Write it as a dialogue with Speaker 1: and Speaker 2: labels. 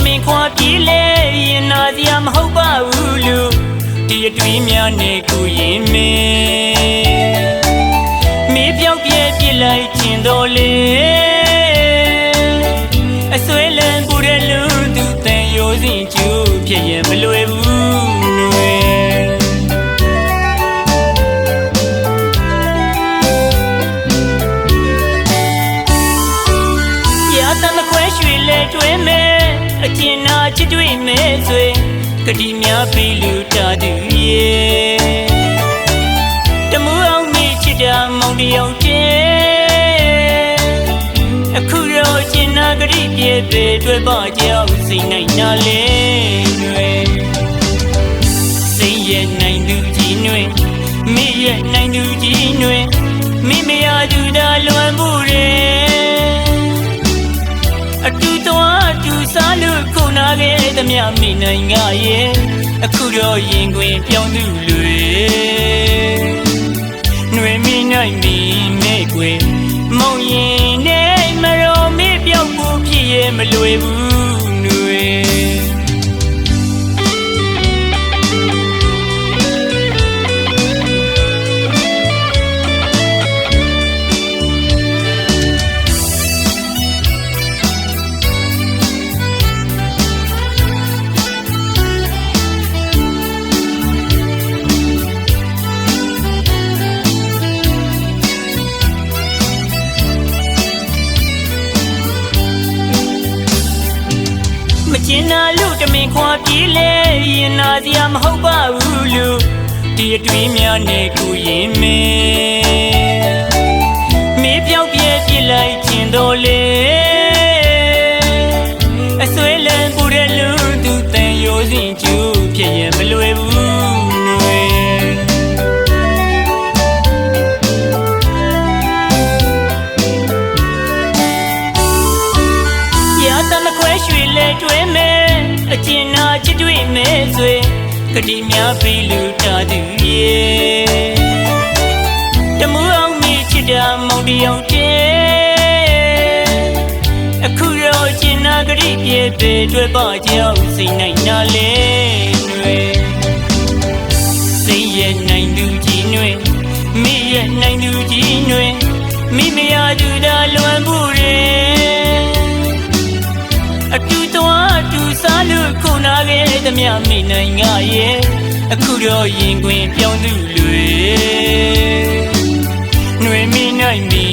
Speaker 1: မင်ခွာပြေးလဲရင်နာစရာမဟုတ်ပါဘူးလို့ဒီအတွင်းများနဲ့ကိုရင်မင်းမေးပြောက်ပြဲပြစ်လိုက်ခြင်းတော်လေအဆွဲလန်းပူတဲ့လူသူတန်ရိုးစင်ကျူဖြစ်ရင်မလွယ်ဘူးနွယ်တွင်မဲ့အကျဉ်းနာချစ်တွေ့မဲ့ဆွေကတိများပြီးလူတာသူရဲ့တမူအောင်မိချစ်တာမောင်တယောက်တည်းအခုတော့ကျင်နာကတိပြေပြေတွေ့ပါကြောက်စိတ်နိုင်နာလေတွေစိတ်ရဲ့နိုင်သူကြီးနွေမိရဲ့နိုင်သူကြီးနွေမိမရသူတာလွန်မှုတွေအတူတော်အတူစားလို့ခုနာခဲ့သမျှမိနိုင်ငါရဲ့အခုတော့ရင်ခွင်ပြောင်းသူတွေနှွေမိနိုင်မိမဲ့ကွယ်မောင်ရင်နဲ့မရောမေးပြောက်ဖို့ဖြစ်ရဲ့မလွယ်ဘူးနှွေကျင်နာလို့တမင်ခွာပြေးလဲရင်နာစရာမဟုတ်ပါဘူးလို့ဒီအတွင်းများနဲ့ကိုရင်မင်းမေးပြောက်ပြဲပြစ်လိုက်ခြင်းတော်လေအဆွဲလန်းပူတဲ့လူသူတန်ရိုးစင်ကျူဖြစ်ရင်မလွယ်ဘူးနွယ်ရွှေလဲတွဲမဲ့အကျဉ်းနာချစ်တွေ့မဲ့ဆွေကတိများပြီးလူတာသူရဲ့တမူအောင်မိချစ်တာမောင်တယောက်တည်းအခုတော့ကျင်နာကတိပြေပြေတွေ့ပါကြောက်စိတ်နိုင်နာလေနွေစိတ်ရဲ့နိုင်သူကြီးနွေမိရဲ့နိုင်သူကြီးနွေမိမရသူတာလွန်မှုတွေအတူတော်အတူစားလို့ခုနာခဲ့သမျှမိနိုင်ငါရဲ့အခုတော့ရင်ခွင်ပြောင်းသူတွေနှွေမိနိုင်မိ